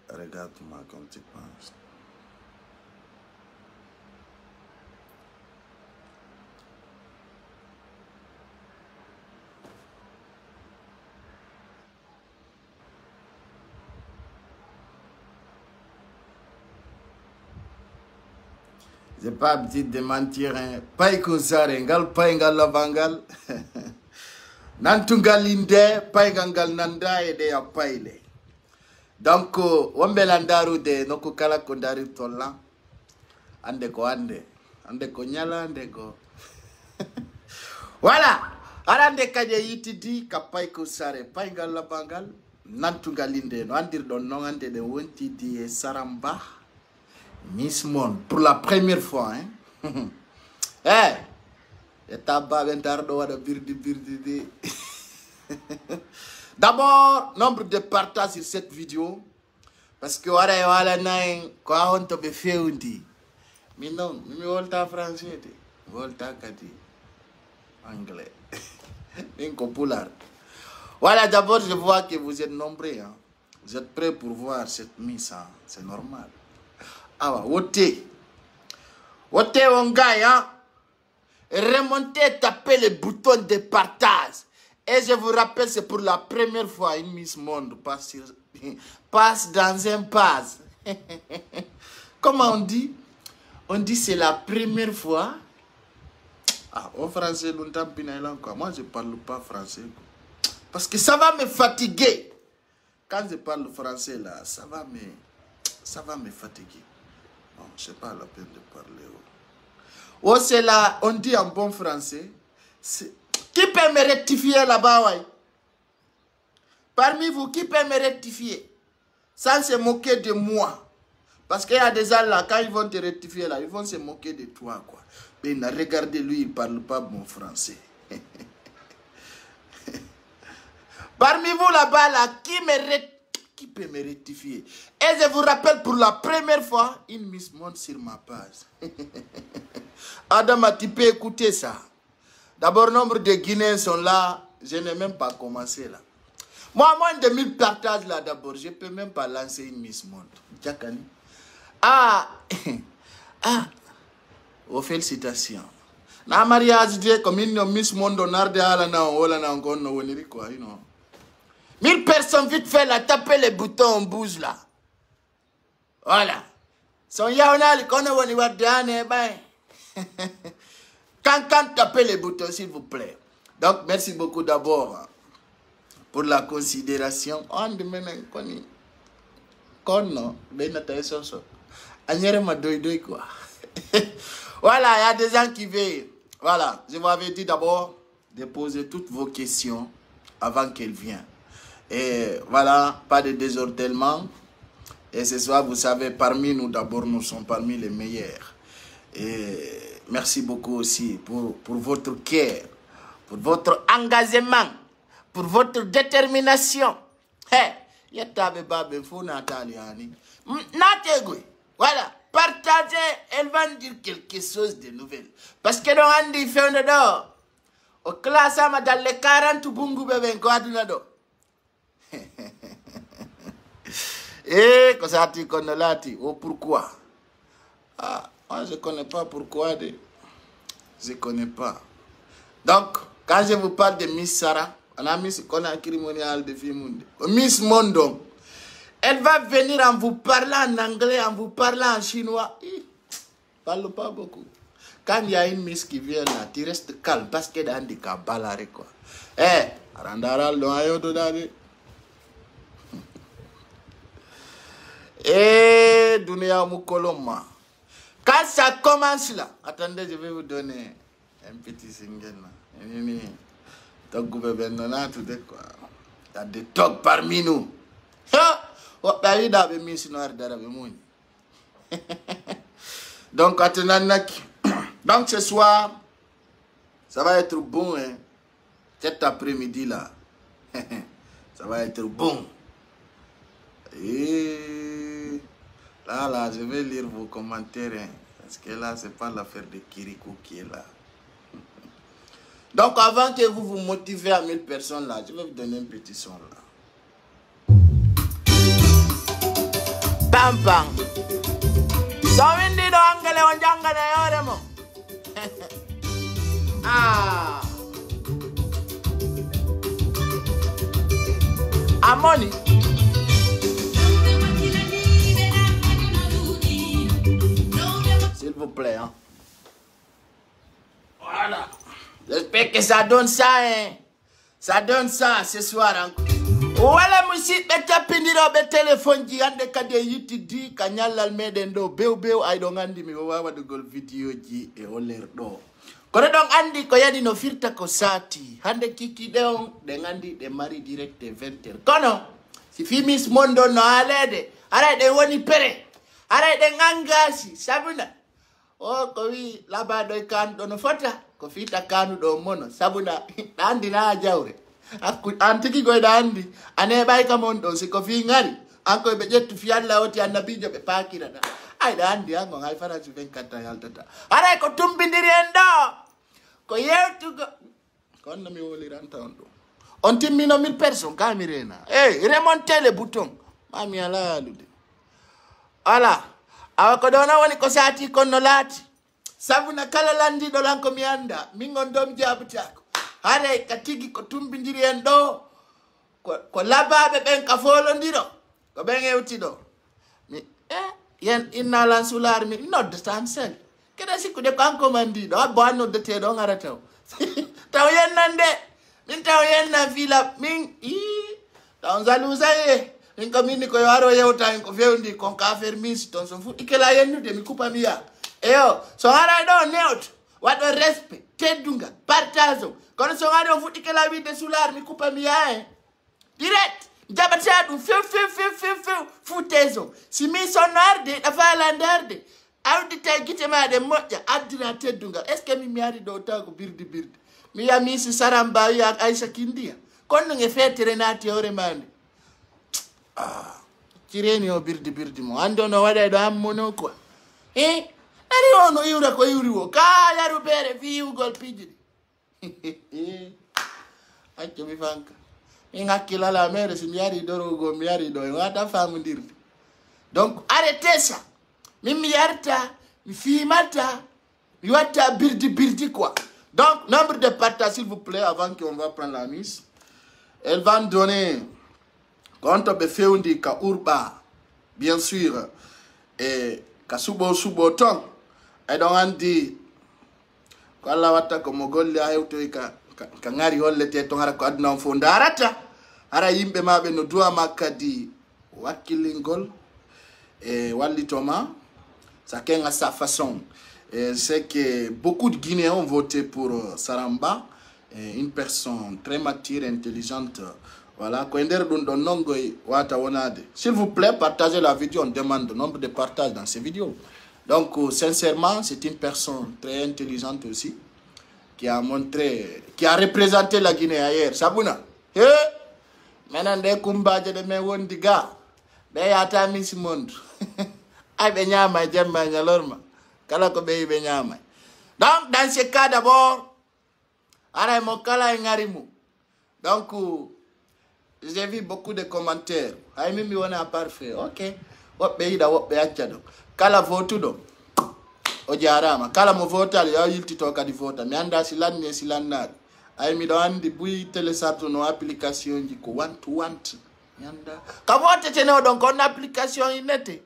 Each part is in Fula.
Regarde-moi comme tu penses. J'ai pas habitude de mentir, hein. Pas kusare, ngal pas ngal lavangal. Nantungalinde, pas ngal nanda et de apaile. Donc, wambelandaru de noko kala kondari tola. Ande ko nyala, ande ko. Voilà. Arande kaje yitidi kapai kusare, pas ngal lavangal. Nantungalinde, no andir don non ande de wonti di saramba. Miss Monde, pour la première fois, hein. Eh, d'abord, nombre de partages sur cette vidéo. Parce que voilà, quoi on te fait un dit. Mais non, je volta français, volta kati anglais. Populaire. Voilà, d'abord, je vois que vous êtes nombreux, hein. Vous êtes prêts pour voir cette mise, hein. C'est normal. Ah, wote ongaya, remontez, tapez le bouton de partage. Et je vous rappelle, c'est pour la première fois une Miss Monde passe dans un pass. Comment on dit? On dit c'est la première fois. Ah, en français, moi je parle pas français. Parce que ça va me fatiguer. Quand je parle français là, ça va me fatiguer. Non, je n'ai pas la peine de parler. Oh, c'est là, on dit en bon français. Qui peut me rectifier là-bas, ouais? Parmi vous, qui peut me rectifier? Sans se moquer de moi. Parce qu'il y a des gens là, quand ils vont te rectifier là, ils vont se moquer de toi, quoi. Mais regardez, lui, il ne parle pas bon français. Parmi vous là-bas, là, qui peut me rectifier? Et je vous rappelle pour la première fois, une Miss Monde sur ma page. Adam, tu peux écouter ça. D'abord, nombre de Guinéens sont là. Je n'ai même pas commencé là. Moi, moins de 1000 partages là d'abord. Je ne peux même pas lancer une Miss Monde. Ah, oh, félicitations. Na mariage de comme une Miss Monde on a de ala na ola na ngono woniri quoi, you know. 1000 personnes vite fait là, tapez les boutons, on bouge là. Voilà. Son yaonal qu'on a woni wadane ben. Quand tapez les boutons s'il vous plaît. Donc merci beaucoup d'abord pour la considération. On demande koni kono benata soso. Anyere ma doy quoi. Voilà, il y a des gens qui veillent. Voilà, je vous avais dit d'abord de poser toutes vos questions avant qu'elle vienne. Et voilà, pas de désordonnement. Et ce soir, vous savez, parmi nous, d'abord, nous sommes parmi les meilleurs. Et merci beaucoup aussi pour votre cœur, pour votre engagement, pour votre détermination. Voilà, partagez, elle va nous dire quelque chose de nouvel. Parce que dans Andy fait un d'or. Au classe, dans les 40 bungu bébé, quoi du nado. Et quand ça tu connais là, oh pourquoi? Ah, moi je connais pas pourquoi. Je connais pas. Donc, quand je vous parle de Miss Sarah, on a mis ce qu'on a cérémonial de film. Miss Mondo, elle va venir en vous parlant en anglais, en vous parlant en chinois. Parle pas beaucoup. Quand il y a une Miss qui vient là, tu restes calme parce qu'elle a un handicap balare quoi. Eh, Randara l'oyo dodade. Eh, Dunia Mukoloma. Quand ça commence là, attendez, je vais vous donner un petit single là. Il y a des tocs parmi nous. Donc, donc ce soir, ça va être bon. Hein? Cet après-midi là, ça va être bon. Et là, je vais lire vos commentaires. Hein, parce que là, c'est pas l'affaire de Kirikou qui est là. Donc, avant que vous vous motivez à 1000 personnes là, je vais vous donner un petit son là. ampang. So windi do angale on jangane yore mo. Amoni. S'il vous plaît, hein. Voilà. J'espère que ça donne ça, hein. Ça donne ça ce soir encore. Wala musique beta pindiro be téléphone ji ande kade yiti di kanyalal meden do bew ay do ngandi mi wawa de gol video ji e oler do. Kono don andi ko yadi no firta ko sati. Hande kiki deon de ngandi de mari direct 20h. Kono si fimis mondo no alede. Ara de woni pere. Ara de ngangasi sabuna. O ko wi labado kan do no fota ko fita kanu do mono sabuna andi na jawre. Antiki go andi ane bay ka mondo si ko fi ngari anko be jettu fi alla oti annabijo be pakira da ay da andi ango ngai fara su 24 yaltata ara ko tumbindiri endo ko yewtu go kon mi woli ranta on do on timmino 1000 personnes kamirena remonter le bouton mami ala lude ala awa ko dona woni ko sati konno lati sabuna kala landi do lanko mi anda mingon dom jabutako hare katigi ko tumbindiri en do ko lababe ben ka folondiro ko ben ewti do mi yen inna lan sular mi nodde tan sel keda sikku de kanko mandi do bo nodde te do ngara taw taw yen nande min taw yen na fila min taw zalusaye min ko min ko yaro yewta en ko fewndi kon ka fermis ton so fu ikela yennude mi kupa mi ya eyo so hara do neut wado respect tedunga partazo kono so ngade on futti kala wide sular mi coupa mi yae direct jabata du futezo si mi sonarde da falandarde awdi tay gite ma de mojja addina teddunga est ce que mi miari do tago birdi mi ya mi si saramba ya Aisha Kindia kono nge fetere nati ore mande kireni o birdi mo ando no wada do ammono ko ari ono yura ko yuri wo ka yaru bere fi ugol pijidi Accio mi fanka. Ingakila la mere si miari dorogo miari do ngata famundirde. Donc arrêtez ça. Mi miarta, mi fimata, mi wata birdi quoi. Donc nombre de partages s'il vous plaît avant qu'on va prendre la mise. Elle va me donner quand on feundi ka urba bien sûr et ka subo ton. Et donc on dit kala wata ko mogolle ayewto ka ngari hollete to hara ko adna fo ndarata ara yimbe mabe no duwa makadi wakilingol et wallitoma ça kenga sa façon c'est que beaucoup de Guinéens ont voté pour Saramba une personne très mature intelligente voilà ko ender dun don nongoy wata wonade s'il vous plaît partagez la vidéo on demande le nombre de partages dans ces vidéos. Donc, sincèrement, c'est une personne très intelligente aussi, qui a montré, qui a représenté la Guinée ailleurs. Sabuna, maintenant, des combats de mes wondiga, ben yata miss monde. Ay benyama jemma nyalorma, kala ko be benyama. Donc, dans ce cas d'abord, ara mo kala ngarimu. Donc, j'ai vu beaucoup de commentaires. Ay mimi wona parfait. OK. Wop be ida wop be achado. Kala votu do o jarama kala mo votal ya yilti to kadi vota mi anda silanne silannar ay mi do andi buy télécharge no application ji ko want mi anda ka vote tene don kon application inete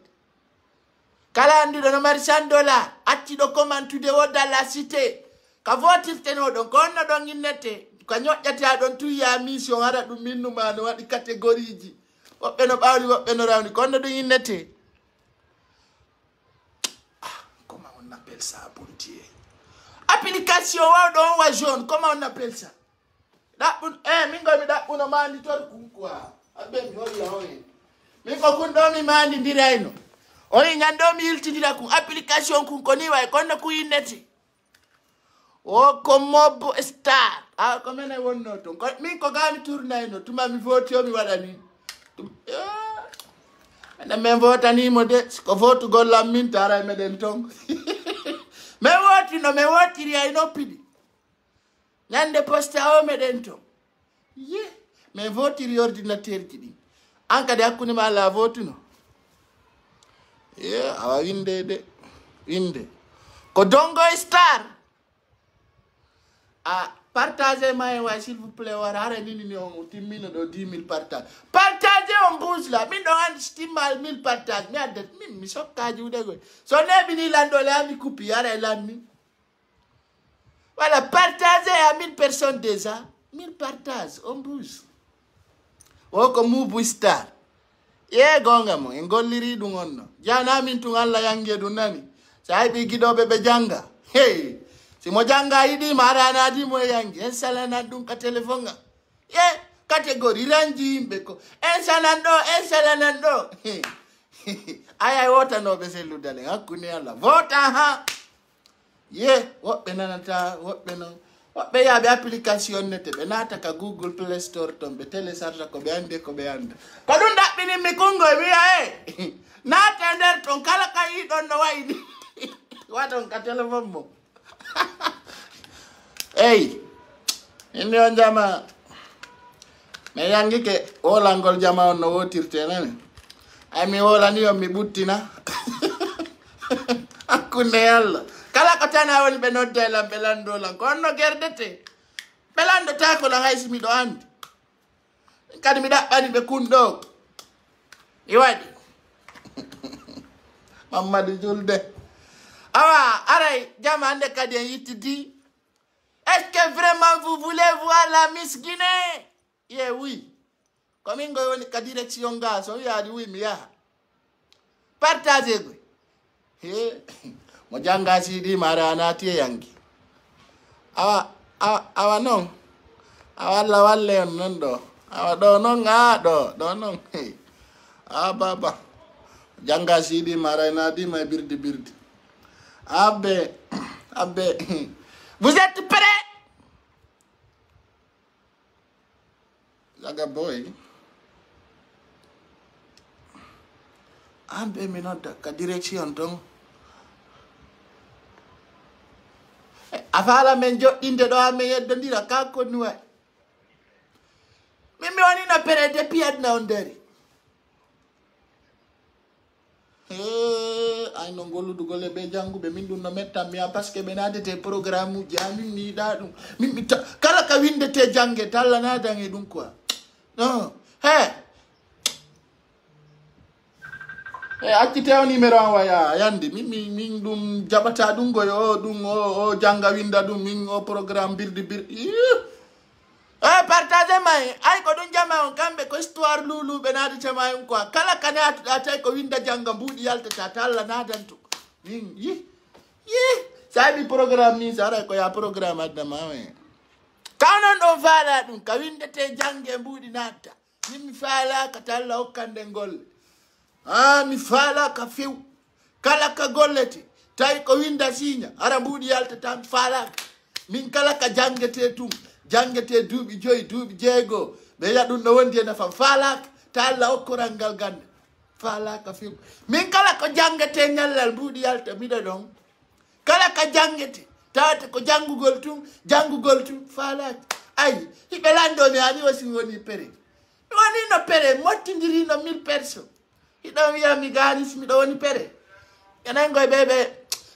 kala andi do no mari $100 acci do commentude o dalla cité ka vote tene don kon no don inete ko nyojjata don tu ya mission ara dum minnu ma no wadi catégorie ji wobbe no bawli wobbe no rawni kon no don inete. Ça, bon Dieu. Application wa jaune, comment on appelle ça? Mingo mi da uno mandi tor kunkwa. Abe mi hori ya hori. Mingo kundo mi mandi ndiraino. Oi nyando mi ilti ndira ku application kunkoni wa kondo ku ineti. O komobo star. Komene wonno to. Mingo gami turna ino tuma mi vote yo mi wadani. Ana me vote ni mode ko vote golla min tara meden tong. Me woti ri ay nopidi nyande posta o medento me voti ri ordinateur kidi anka de akuni ma la votu no Yeah, awa winde de. Winde. Ko Dongo Star. Partagez-moi, s'il vous plaît. Arrêtez on timmino do 10 000 partage. Partagez on boost là. Mi don't understand mal 1000 partage. Mi adet mi sok kaji ude go. So ne bini landole ami kupi ara lami. Voilà, partagez à 1000 personnes déjà. 1000 partages on boost. Woko mubu star. Ye gonga mo ngoliri dungonno. Jana min tungalla yange dunani. Sai bi gido bebe janga. Hey. Si mojanga idi marana di mo yangi ensala na dun ka telefonga ye category ranji mbeko ensala ndo aya wota no be selu dale hakune ala vota ha ye wobe nanata wobe no wobe ya be application nete be nata ka Google Play Store tombe telecharge ko be ande ko dun da bini mikungo wiya na tender ton kala kai don no waidi wadon ka telefon mo. Hey, ini on jama. Me yangi ke olangol jama on no wotirte nene. Ay mi wola ni mi buttina. Akune yalla. Kala ko tana woni be nodde la belando la konno gerdete. Belando ta ko la haysi mi do andi. Kadi mi dabbani be kundo. Iwadi. Mamadou Julde. Awa, aray, jama ande kadi yitidi. Est-ce que vraiment vous voulez voir la Miss Guinée? Yeah, oui. Comme il y a une direction gaz, il y a oui, mais partagez-vous. Mojanga si di marana tie yangi. Awa non. Awa la wale nondo. Awa do non do non. Baba. Janga si di marana di ma birdi. Abe. Vous êtes prêts? Laga boy. Abe minota ka direction dong. Afala menjo inde do ame yedondira ka ko nuwa. Mimi woni na pere de pied na onderi. Ay no golu dugole be jangu be mindu no metta mi parce que benade te programme jami ni dadum mi kala ka winde te jange talla na dange dum quoi non acci te numéro waya yandi min dum jabata dum go yo dum o janga winda dum min o programme birdi partagez mai ay ko dun jama on kambe ko histoire lulu benade chama on quoi kala kana atay ko winda janga mbudi yalta talla na dantu yi sabi programme ni sara ko ya programme adda mawe kanon do fala dum ka winda te jange mbudi nata mi fala ka talla o kande ngol mi fala ka fiw kala ka golleti tay ko winda sinya ara mbudi yalta tan fala min kala ka jangete tum jangete duubi joyi duubi jeego be ya dum no wondi na fam falak talla o korangal gande falaka fi min kala ko jangete nyallal buudi yalta mido don kala ka jangete tawte ko jangugol tum falak ay hibe lando mi ani wasi woni pere woni no pere mottindiri no 1000 personnes hido wiya mi gani mi do woni pere enen goy bebe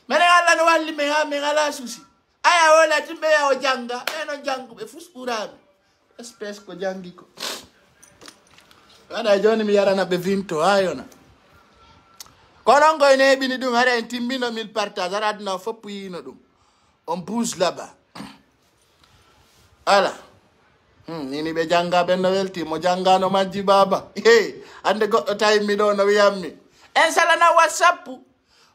mene alla no walli me ha me ngala susi aya wala timbe ya o janga eno jangu be fuskurami espèce ko jangi ko wada joni mi yarana be vinto ayona kono ngoy ne bini dum hare en timbino 1000 partage aradna fop yino dum on bouge là-bas ala nini be janga ben no welti mo janga no majji baba ande goddo tay mi do no wiyammi en salana whatsapp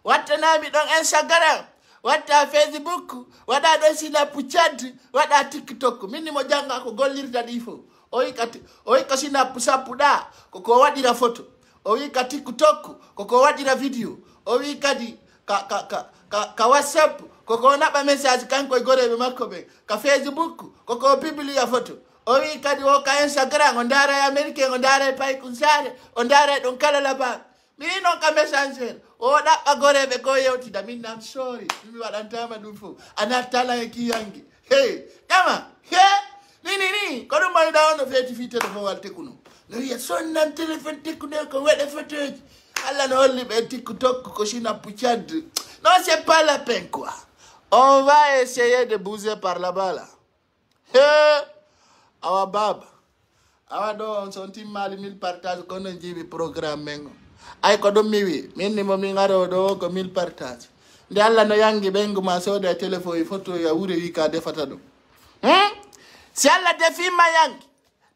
wattana mi don Instagram wata Facebook wada do Snapchat wada TikTok mini mo janga ko gollirta difo o ka Snapchat da ko wadira photo o wi ka TikTok ko wadira video o wi kadi ka WhatsApp ko naba message kanko gore be makobe ka Facebook ko publia photo o wi kadi o ka Instagram on dara America on dara pay kunsare on dara don kala la ba mi non ka messenger o da agore be ko yewti da min am sorry mi wadantama dum fo anatala e kiyangi jama ni ko dum may da on feti fite do wal tekuno no ya sonnan telephone tekuno ko wede fotoji Allah no holli TikTok ko China Pouchad. Non, c'est pas la peine quoi. On va essayer de bouger par là-bas là. Awa baba. Awa do son tim mali mil partage ko no jibi programme mengo. Ay ko do miwi, minni mo mi ngaro do ko mil partage. Nde Allah no yangi bengu ma soda telephone photo ya wure wi ka defata do. Si Allah defi ma yangi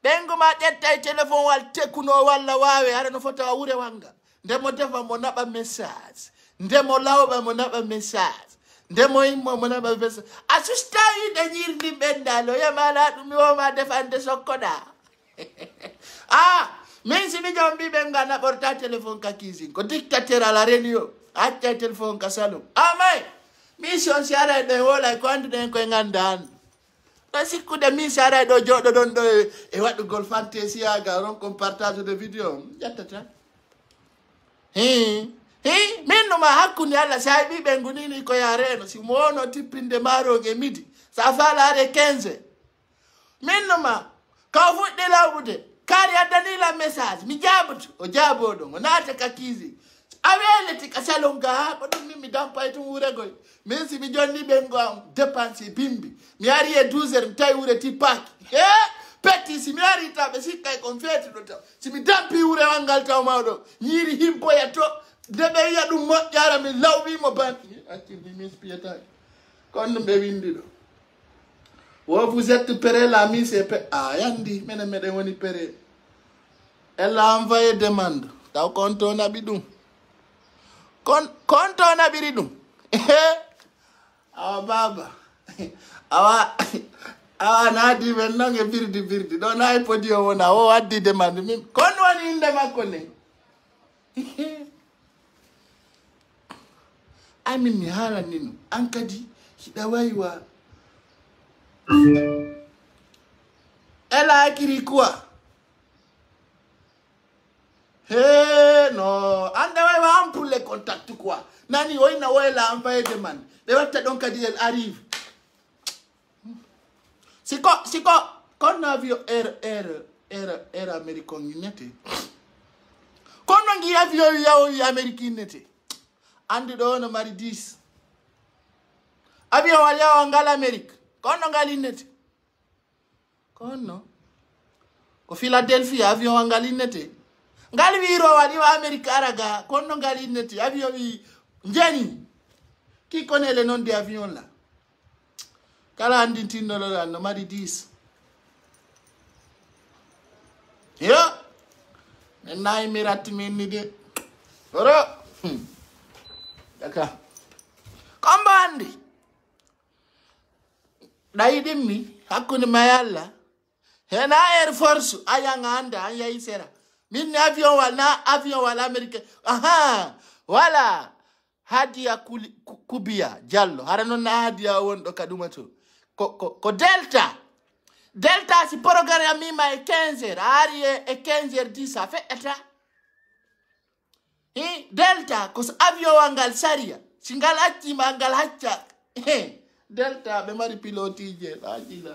bengu ma detta telephone wal tekuno walla wawe ara no photo wa wure wanga. Ndemo defa mo naba message. Ndemo lawba mo naba message. Ndemo immo mo naba message. Asusta yi de nyirdi bendalo ya mala dumi o ma defande sokoda. Men si mi jambi benga na porta telephone ka kizi ko dictateur à la réunion atta telephone ka salon amay mission siara de wala ko andu den ko ngandan kasi ku de mi siara do jodo don do e wadu gol fantasy aga ron ko partage de vidéo jattata men no ma hakuni alla sai bi bengu nini ko yareno si mono tipinde maro ge midi sa fala re 15 men no ma ka fu de lawude kari adani la message mi jabutu o jabodo ngonata kakizi awele tikasalonga bodo mimi dampa etu urego mensi mi jonni bengo dépense bimbi mi ari e 12h tay ure ti pak peti si mi ari ta be sikay confete do ta si mi dampi ure wangal taw mawdo nyiri himpo ya to debe ya dum mo jara mi lawbi mo ban atti mi mis pieta kon be windi do. Vous êtes prêt, l'ami, c'est prêt. Ah, yandi, mais woni prêt. Elle a envoyé demande. T'as compte on a bidou. Compte on a bidou. Ah, baba. Ah, na di maintenant que birdi. Don't I put you on a what did demand me? Kon one in the macone. I mean, mi hala nino. Ankadi, hidawaiwa. Ela kirikua. No. Andawa wa ampule contact quoi. Nani oina wela envoyer demande. De wata donc dit elle arrive. Siko kon avion air américain nete. Kon ngi avion ya américain nete. Andi do no mari 10. Avion wala wangala Amerique. Kono ngali nete. Kono. Ko Philadelphia avion ngali nete. Ngali wiro wali wa America araga. Kono ngali nete. Avion wi njeni. Qui connaît le nom de avion là? Kala andi tinno la no mari 10. Yo. Menai mirati minni de. Oro. Daka. Kombandi. Daidimi hakuni mayalla hena Air Force ayanga anda aya isera min avion wala America wala hadia kubia jallo harano na hadia wondo kadumato ko delta si programme mi ma 15h ari e 15h 10 ça fait eta delta ko avion wangal saria singal acci mangal hacca Delta be mari piloti je ajila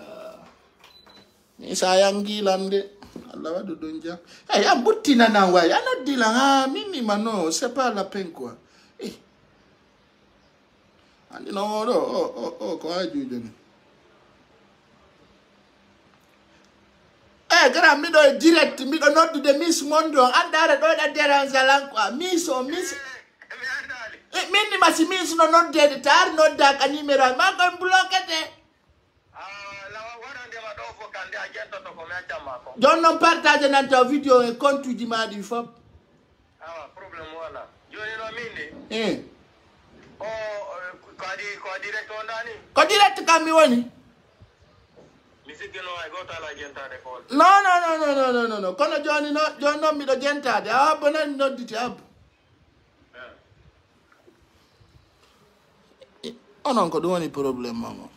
ni sayang gilande Allah wadu donja am buttina na way ana dila mini mano c'est pas la peine quoi andi no ko ajude gara mi do direct mi do not de Miss Mondo andare do da déranger lan quoi miss Mini masimis no not dead tar no dark animera ma kan blockete la wana de ma do fo kan de agento to ko me chama ko don non partage na ta video e compte di ma di fop problem wala joni no mini ko direct ondani ko direct kam mi woni misiki no ay gota la gentade ko no kono joni no mi do gentade bonan no diti ab non ko doni problème mamo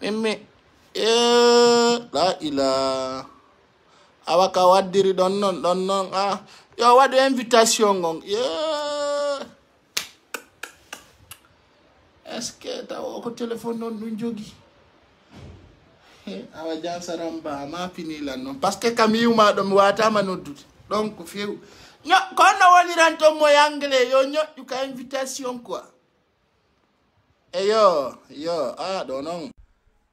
mais la ila awaka wadiri don non yo wadu invitation ngong est-ce que ta ko téléphone non du jogi awa jan saramba ma fini la non parce que kamiyu ma do mi wata ma noddude Donc, quand on est dans ton mot anglais, tu as invitation quoi. Et don't know.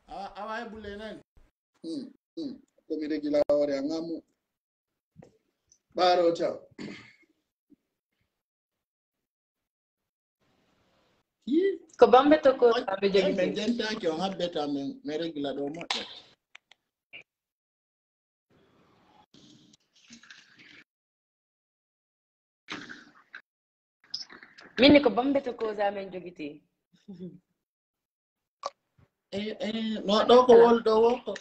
I believe in. Comme il est là, Baro, ciao. Ko bambe to ko abe jogi men. Gente che ho beta me regla do mo. Minni ko bambe to ko za men jogiti. No do ko wol do wo.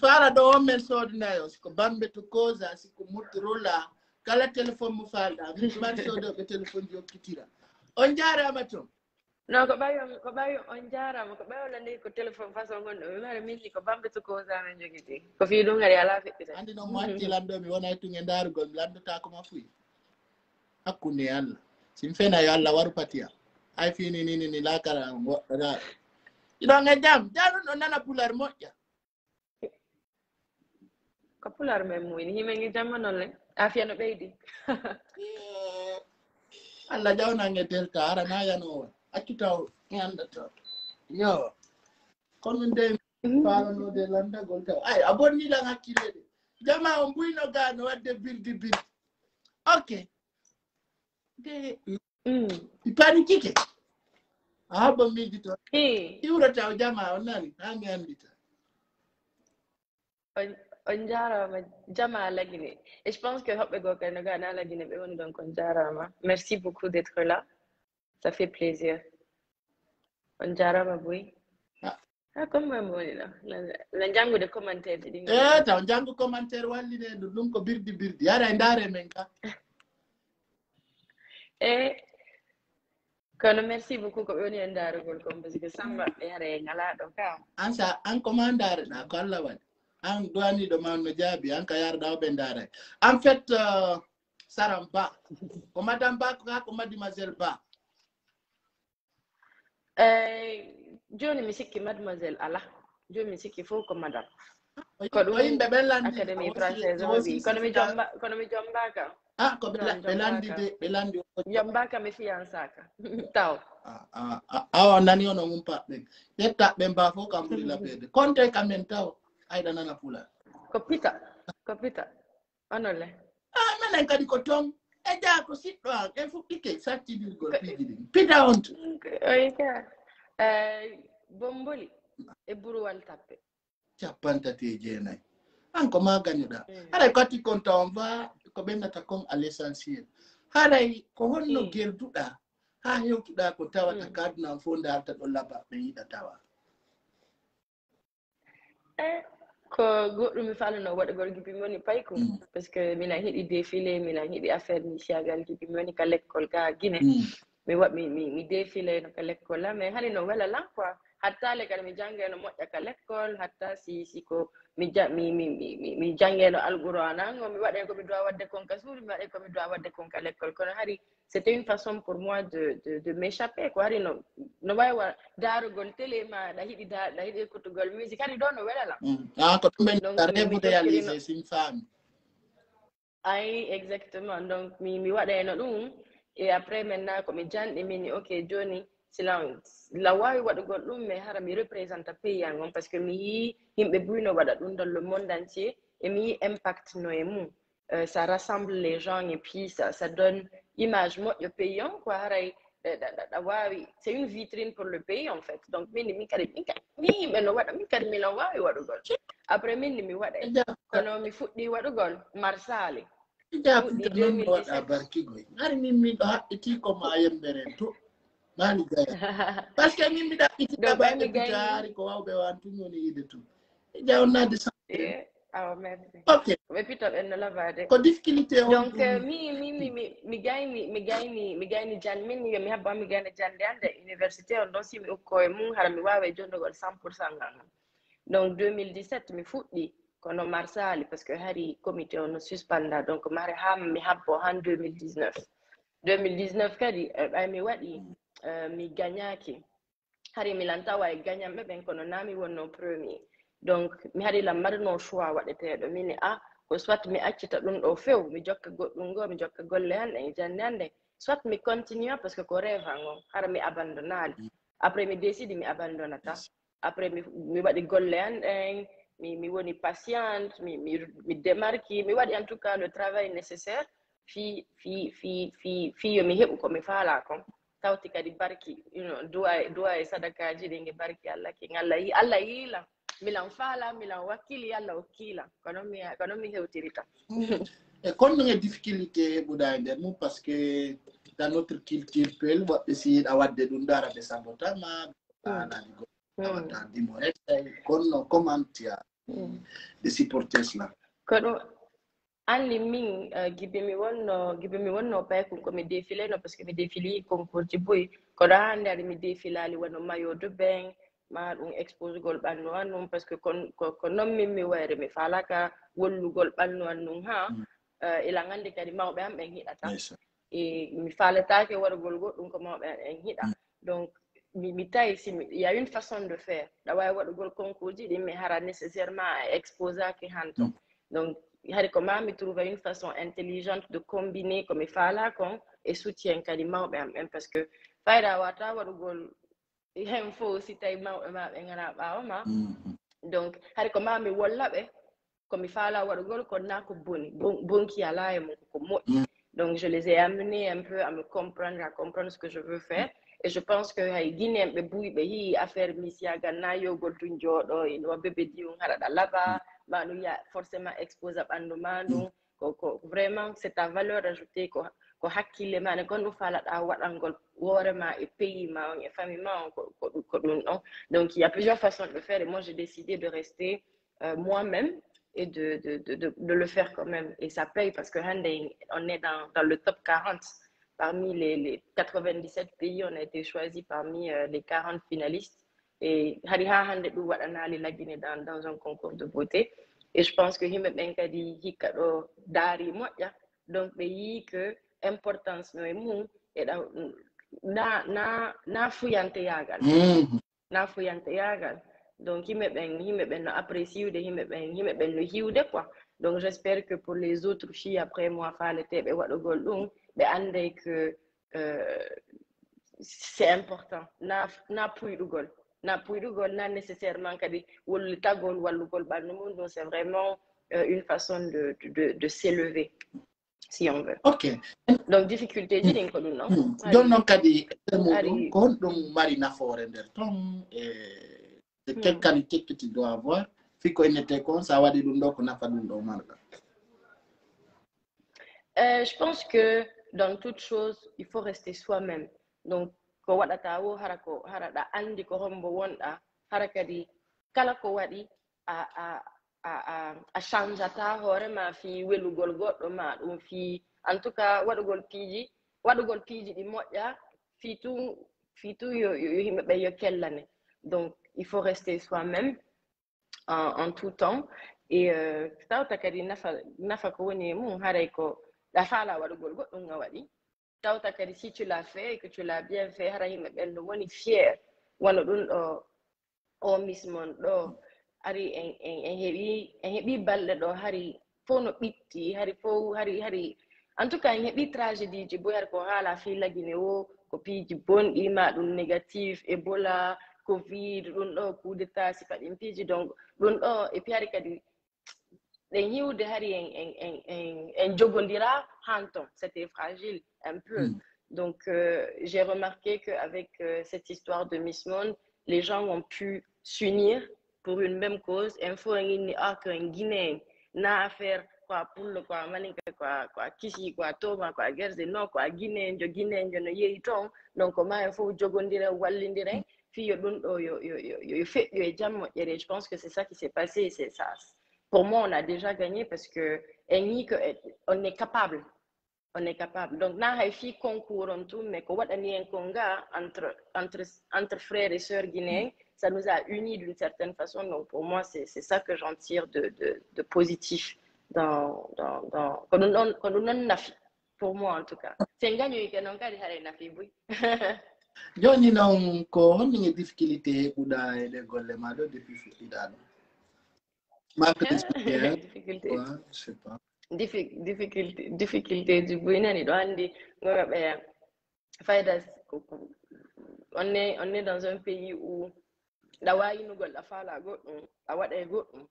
Fara do men sodinayo ko bambe to koza siko mutrola kala telephone mu falda mi man sodo be telephone jokkitira on jarama to. No ko bayo on jarama ko bayo lande ko telephone façon gondo mi mara minni ko bambe to ko za men jogiti. Ko fi dum ngari ala fitta. Andi no matti lando mi wona tu ngendar gol lando ta ko ma fuyi. Akune yalla. Sim fena yalla waru patia. Ay fini ni la kara ra. Ido ngejam, jaru no nana pular moja. Ko pular men mo ni himengi jamma non le. Afia no beydi. Alla jawna ngedel ta ara na yano. Akitaw nganda to. Yo. Kono ndem fara no de landa gol ta. Ay abonni la ngakile de. Jama on buino gano wadde bildi. Okay. De ipani kike. Aba miji to. Iura ta jama onani hangi andita. On jarama jama lagine. Et je pense que hobbe go kan ga na lagine be woni donc on jarama. Merci beaucoup d'être là. Ça fait plaisir. On jarama boy. Ah comme mo woni la jangu de commentaire di. Ta jangu commentaire walli de dum ko birdi. Yara ndare men ka. Kono merci beaucoup ko woni ndare gol ko parce que samba be yare ngala do ka. Ansa an commandare na ko Allah wadi. An douani do man no jabi an ka yar daw bendare. En fait Saram Ba. Ko madame Ba ko mademoiselle Ba. Joni mi sikki mademoiselle ala. Joni mi sikki fo ko madame. Ko yimbe belandi académie française obi kono mi jomba ka. Ah ko belandi jomba ka mi fiança ka. Taw. Nani ono mumpa be. Yetta be mba fo kam buri la bede. Konte kamen taw ayda nana pula. Kopita. Anole. Menen kadi ko tom e ja ko siddo e fukkike satti dirgol pijidi. Pita on. Oika. Bomboli e buruwal tappe. Capanta te jenay. An ko maganuda. Haray kati konta on va ko benata kon à l'essentiel. Haray ko honno gerduda. Ha hewtuda ko tawata kadna fonda alta do laba be yida tawa. Ko goɗɗum mi falano waɗugol gibi mi woni payko parce que mina hiɗi défilé mina hiɗi affaire mi siagal gibi mi woni ka l'école ga Guinée mi défilé no ka l'école la mais hani no wela lan quoi hatta le kada mi jangeno moƴƴa ka l'école hatta si ko mi jangeno alqur'ana ngo mi waɗe ko mi doit wadde kon ka suudu mi waɗe ko mi doit wadde kon ka l'école kono hari c'était une façon pour moi de m'échapper quoi hari no waywa darugol télé ma da hiɗi écoutugol musique hari ɗo no wela lam ko ɗum rêve réalisé sin fami ay exactement donc mi waɗeno ɗum et après maintenant ko mi janɗi mini ok joni silence la wawi waɗugol ɗum mais hara mi représente pays an on parce que mi yi yimɓe buyno waɗa ɗum dans le monde entier et mi yi impact no e mum ça rassemble les gens et puis ça donne image moƴƴo pays on quoi haray wawi c'est une vitrine pour le pays en fait donc min yimɓe no waɗa min kadi minon wawi waɗugol après min mi waɗay kono mi fuɗɗi waɗugol marsali fuɗɗi 2017 barkigoy ari min miɗo haɓɓiti ko ma yemberen to mani gaya parce que min miɗa haɓɓiti ɗaɓaɗe butaari ko wawɓe wantuñoni yide to jawnnade merci. Ok. Ko difficulté donc mi gayni jan min mi habba mi gayna jande ande université on don si mi ukko e mum hara mi wawe jondogol 100% ngal donc 2017 mi fuɗɗi kono marsali parce que hari comité on no suspenda donc mare ha mi habbo han 2019 kadi ay mi waɗi mi gagnaki hari mi lantawa e gagnamɓe ɓen kono na mi wonno premier donc mi haɗi lam marno choix waɗeteɗo mini ko soit mi accita ɗum ɗo few mi jokka goɗɗum go mi jokka golle hande e jande hande soit mi continue parce que ko rêve on hara mi abandonali après mi décide mi abandonata après mi waɗi golle hande mi woni patiente mi démarqui mi waɗi en tout cas le travail nécessaire fi yo mi heɓu ko mi faala kon tawti kadi barki duwa e sadakaji ɗi nge barki Allah ki Allah yiila milan faala milan wakkili Allah wakkila kono mi hewtirita e kon no difficulté heɓuɗa e nder mum parce que dans notre culture pel woɓɓe si yiɗa wadde ɗum ɗo ara ɓe sabotama anani goɗɗo dimorete kono comment tu as de supporters là kono anni min gibi mi wonno payko komi défilé no parce que mi défili concours ji boyi kono hande ari mi défilali wono maillot de bain ma ɗum exposegol ɓandu an ɗum parce que ko non min mi wayre mi falaka wollugol ɓandu an ɗum ha ila gandi kadi mawɓe am ɓen hiɗata e mi faletake wargol goɗɗum ko mawɓe am en hiɗa donc mi tawi il y a une façon de faire ɗa wawi waɗugol concours ji ɗin mi hara nécessairement a exposake hanton donc hari ko ma mi trouve une façon intelligente de combiner ko mi faala kon e soutien kadi mawɓe am ɓen parce que fayda wata waɗugol hen fo si tawi mawɓe ma ɓe ngana ɓaawa ma donc hari ko ma mi wolla ɓe komi faala waɗugol ko na ko boni bonki ala e mum ko moƴƴi donc je les ai amenés un peu à me comprendre à comprendre ce que je veux faire et je pense que hay guinéen ɓe buuyi ɓe yii affaire misiyagal na yogol tun jooɗo ino bébé diwum haraɗa laaba ma ɗum ya forcément expose a ɓandu ma ɗum ko vraiment c'est ta valeur ajoutée ko hakkille ma ne gonɗum faalaɗa waɗangol hoorema e pays ma on e famille ma on ko ɗum ɗon donc il y a plusieurs façons de faire et moi j'ai décidé de rester moi-même et de le faire quand même et ça paye parce que on est dans le top 40 parmi les 97 pays on a été choisi parmi les 40 finalistes et hari ha hande ɗum waɗanali laggine dans un concours de beauté et je pense que himɓe ɓen kadi hikka ɗo daari moƴƴa donc ɓe yii que importance no e mum eɗa na fuyante yagal na fuyante yagal donc yimɓe ɓen no appréciude yimɓe ɓen no hiwde quoi donc j'espère que pour les autres filles après moi faaleteɓe waɗugol ɗum ɓe ande que c'est important na puyɗugol na nécessairement kadi wollitagol wallugol ɓandu mum donc c'est vraiment une façon de s'élever si on veut donc difficulté ji ɗin ko ɗum noon jon noon kadi muɗum ko honɗum mari nafoore nder ton de quelle qualité que tu dois avoir fi ko ennete kon sa waɗi ɗum ɗo ko nafa ɗum ɗo marɗa je pense que dans toute chose il faut rester soi-même donc ko waɗata wo haraɗa andi ko hombo wonɗa hara kadi kala ko waɗi a changeata hoorema fi welugol goɗɗo ma ɗum fi en tout cas waɗugol piiji ɗi moƴƴa fi tout yo yimɓe ɓe yo kellane donc il faut rester soi-même en tout temps et tawta kadi nafa ko woni e mum haray ko ɗa faala waɗugol goɗɗum nga waɗi tawta kadi si tu l'as fait et que tu l'as bien fait hara yimɓe ɓen no woni fier wano ɗum ɗo o Miss Mon ɗo ari en heɓi balɗe ɗo hari fof no ɓitti hari en tout cas en heɓi tragédie ji boy har ko haala fi lagine o ko piiji bonɗi ma ɗum négatif Ebola Covid ɗum ɗo coup d'état sifa ɗin piiji donc ɗum ɗo et puis hari kadi ɗen hiwde hari en jogodira hanton c'était fragile un peu donc j'ai remarqué qu'avec cette histoire de Miss Monde les gens ont pu s'unir pour une même cause info ni que en Guinée na affaire quoi pour quoi maninka quoi kisi quoi toma quoi guerre non quoi Guinée no yeyi ton donc ma info jogondira wallindire fi yo ɗum ɗo yo feƴƴo e jam moƴƴere je pense que c'est ça qui s'est passé c'est ça pour moi on a déjà gagné parce que on est capable donc na hay fi concours on tout mais ko waɗani en konga entre frères et sœurs guinéens ça nous a unis d'une certaine façon donc pour moi c'est ça que j'en tire de positif dans ko ɗum non nafi pour moi en tout cas c'est gagnant que non kadi hare nafi buy joni noon ko honɗum e difficulté heɓuɗa e ɗe golle maɗo depuis fuɗɗiɗa ɗum Manque d'expérience. difficulté. Ouais, je sais pas. Difficulté du buinani ɗo andi ngoga ɓe fayda on est dans un pays où ɗa wayinugol ɗa faala goɗɗum a waɗa goɗɗum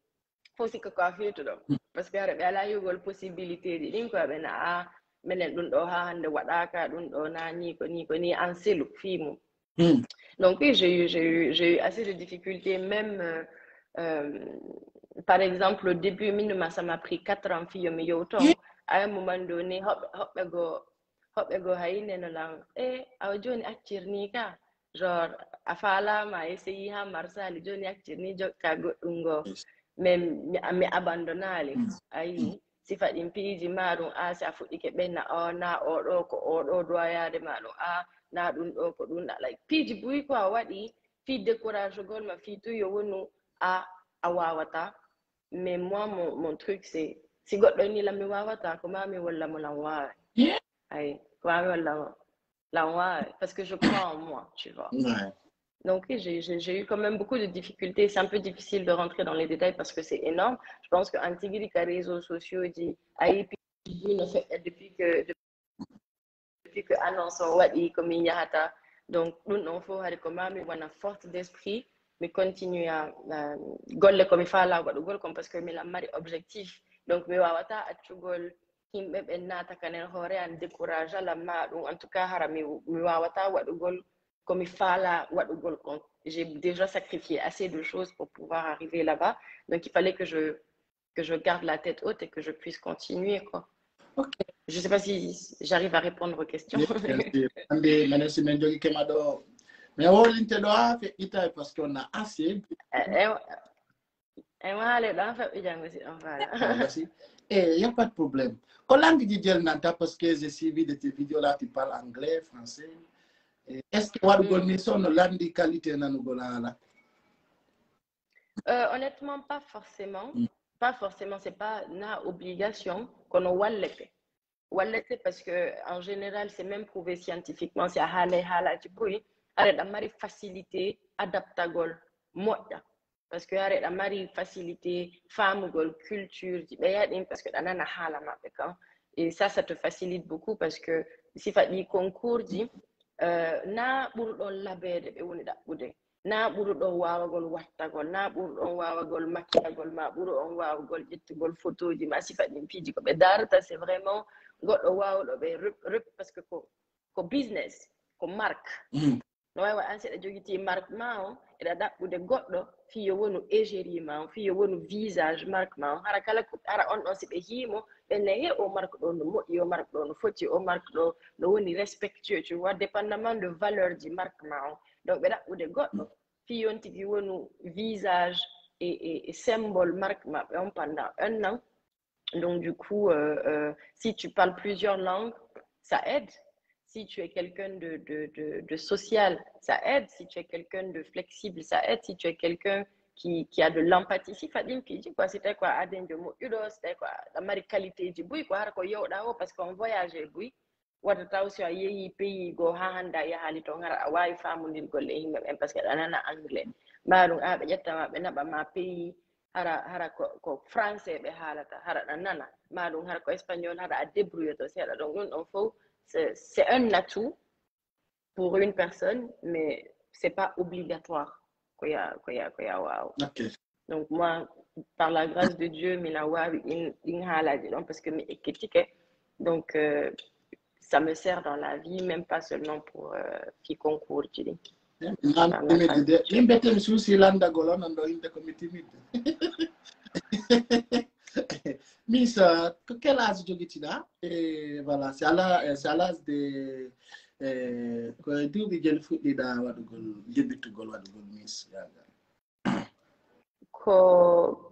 fo sikka ko a fewtuɗo par ce que hara ɓe ala yugol possibilité ji ɗin koye ɓe na minen ɗum ɗo ha hande waɗaka ɗum ɗo na ni ko ni en selu fimu. Donc oui, j'ai eu assez de difficultés, même par exemple au début, ça m'a pris 4 ans fille mais à un moment donné, hop go haine no lang aw joni accirni ka genre afala ma essayi ha marsali joni accirni jokka goɗɗum go mais mi abandonnali ayi si faɗin piiji ma ɗum si a fuɗɗike ɓenna na oɗo ko oɗo doyade ma ɗum na ɗum ɗo ko ɗum like piiji buyi ko a waɗi fi décourage gol ma fi tout yo wonu a wawata mais moi mon truc c'est si goɗɗo ni lam mi wawata ko mami walla mo lam wawa ay ko mami walla mo lam wawa parce que je crois en moi tu vois. Donc oui, j'ai eu quand même beaucoup de difficultés. C'est un peu difficile de rentrer dans les détails parce que c'est énorme. Je pense que Antigri, les réseaux sociaux, dit depuis que annonce comme il y a donc nous non faut avoir comme une force d'esprit mais continuer à golle comme il faut là comme parce que mais la mari objectif donc mais wawata atugol himbe be nata kanen hore an décourage la ma en tout cas harami mi wawata wadugol comme il fallait, j'ai déjà sacrifié assez de choses pour pouvoir arriver là-bas. Donc, il fallait que je garde la tête haute et que je puisse continuer, quoi. Okay. Je ne sais pas si j'arrive à répondre aux questions. Parce qu'on a assez. Il n'y a pas de problème. Comment tu dis parce que j'ai suivi de tes vidéos là, tu parles anglais, français. Est-ce que honnêtement, pas forcément. Pas forcément, c'est pas une obligation qu'on a wallete. Wallete parce que en général, c'est même prouvé scientifiquement, c'est hala tu peux arrête la mari facilité adaptagol moda parce que arrête la mari facilité femme gol culture parce que anana hala ma et ça te facilite beaucoup parce que si fadi concours dit na ɓurɗon labede ɓe woni ɗaɓɓude na ɓurɗon wawagol wattagol na ɓurɗon wawagol makkiyagol ma ɓurɗon wawagol ƴettugol photoji ma si faɗin piiji ko ɓe darata c'est vraiment goɗɗo wawɗo ɓe rep parce que ko business ko marque no wawi an seɗa jogiti marque ma o eɗa ɗaɓɓude goɗɗo fiyo wonu égérie ma o fiyo wonu visage marque ma o hara on ɗon si ɓe himo ɓenne o marque ɗo no moƴƴi o marque ɗo no foti o marque ɗo no woni respectueux tu vois dépendamment de valeur du marque ma o donc ɓe ɗaɓɓude goɗɗo fiyon tigi wonu visage et symbole marque ma ɓe on pendant 1 an. Donc du coup si tu parles plusieurs langues ça aide. Si tu es quelqu'un de social, ça aide. Si tu es quelqu'un de flexible, ça aide. Si tu es quelqu'un qui a de l'empathie, si Fadim qui dit quoi, c'était quoi, Aden de Mojudo, c'était quoi, la mari qualité du bruit, quoi, parce qu'on voyage et bruit. Wata aussi à yeyi pays go handa ya haliton hara awai famu ndil golle himbe parce que anana anglais. Marung be jetta be naba ma pays hara ko français be halata hara nana. Marung hara ko espagnol hara a débrouiller to c'est donc on faut c'est un atout pour une personne, mais c'est pas obligatoire. Wow. Okay. Donc moi, par la grâce de Dieu, parce que donc ça me sert dans la vie, même pas seulement pour qui concours. Miss, quel âge tu as? Et voilà, c'est à l'âge de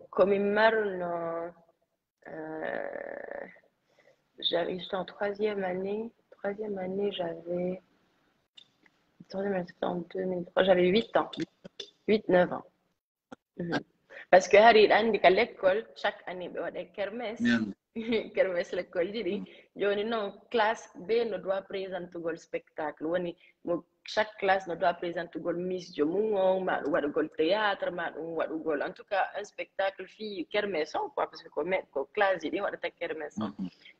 comme il marne, j'étais en troisième année, j'avais en 2003, j'avais 8 ans, 8-9 ans. Parce que à l'école, chaque année, il y a des kermesses. kermesse l'école ɗiɗi joni noon classe B no doit présentugol spectacle woni mo chaque classe no doit présentugol miss jomum on ma ɗum waɗugol théâtre ma ɗum waɗugol en tout cas un spectacle fi kermesse on quoi parce que ko classe ji ɗi waɗata kermesse on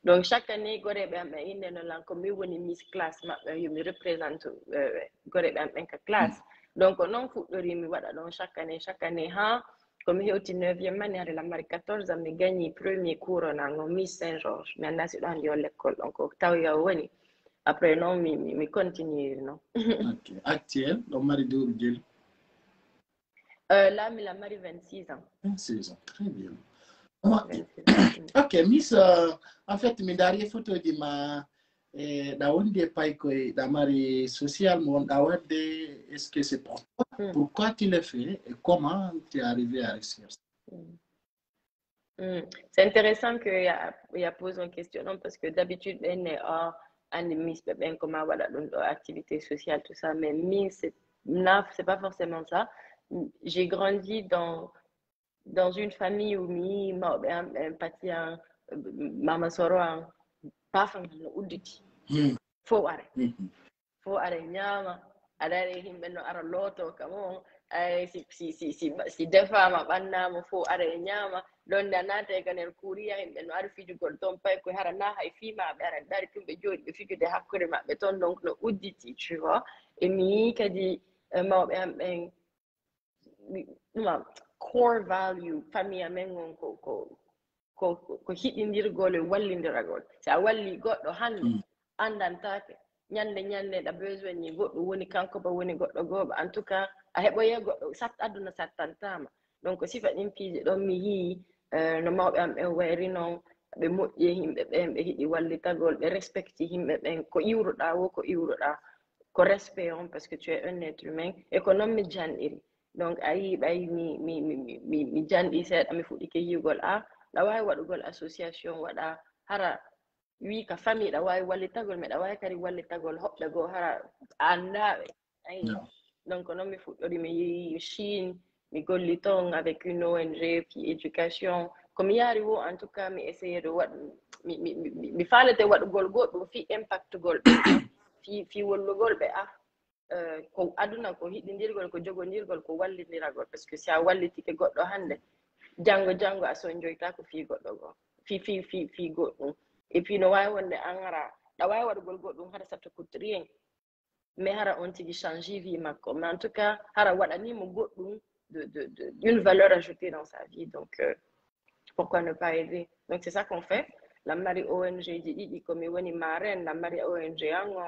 donc chaque année goreɓe am ɓen inneno lan ko min woni miss classe maɓɓe yomi représente goreɓe am ɓen ka classe donc noon fuɗɗori mi waɗa ɗon chaque année ha komi hewti 9e année hade lammari 14 ans mi gagni premier couronne miss Saint-Georges mi anda si ɗo andi o l'école donc tawya woni après non mi continue non ok actuel ɗo mari duuɓi jeli là mi lammari 26 ans 26 ans très bien ok miss en fait mi daari photo ji ma ɗa wondi e paykoye ɗa mari social mo wonɗa wadde est ce que c'est pourquoi tu le fais et comment tu es arrivé à réussir ça? C'est intéressant qu'il y a posé une question non, parce que d'habitude on est en miss ben comment voilà activité sociale tout ça mais miss c'est pas forcément ça. J'ai grandi dans une famille où mi un pati mama soro pas fangano udditi fo are nyama adare himbe no ara loto kamo ay si defama ɓannama fo ara e ñaama ɗon nde a naata e ganel kuriya himɓe no ari fijugol toon pay koye hara na hay fimaɓe ara dari tumɓe jooɗi ɓe fijude hakkude maɓɓe toon donc no udditi tu vois e mi yi kadi mawɓe am ɓen ɗuma core value famille amen on ko hiɗindirgol e wallidiragol so a walli goɗɗo hande andantake ñande ɗa besoin ni goɗɗo woni kanko ba woni goɗɗo gooɓa en tout cas a heɓoye goɗɗo aduna sattantama donc sifa ɗin piije ɗon mi yii no mawɓe am ɓen wayri noon ɓe moƴƴi e himɓe ɓen ɓe hiɗi wallitagol ɓe respecti himɓe ɓen ko iwruɗa wo ko iwruɗa ko respect on parce que tu es un être humain e ko noon mi janɗiri donc a yii ɓayi mi janɗi seeɗa mi fuɗɗike yigol ɗa wawi waɗugol association waɗa hara wi ka famille ɗa wawi wallitagol mais ɗa wawi kadi wallitagol hoɓɓe goo hara andaɓe ayi donc noon mi fuɗɗori mi yehi Chine mi golli toon avec une ONG puis éducation komi yaari wo en tout cas mi essayé de waɗ mi faalete waɗugol goɗɗum fi impactugol ɓe fi wallugol ɓe ko aduna ko hiɗindirgol ko jogondirgol ko wallidiragol parce que si a wallitike goɗɗo hande janngo a soñjoyta ko fi goɗɗo goo fi goɗɗum et puis no wawi wonde an hara ɗa wawi waɗugol goɗɗum hara ça te coûte rien mais hara on tigi change vie makko mais en tout cas hara waɗanimo goɗɗum d'une valeur ajoutée dans sa vie donc pourquoi ne pas aider donc c'est ça qu'on fait la mari ONG ji ɗiɗi komi woni marraine la mari ONG ango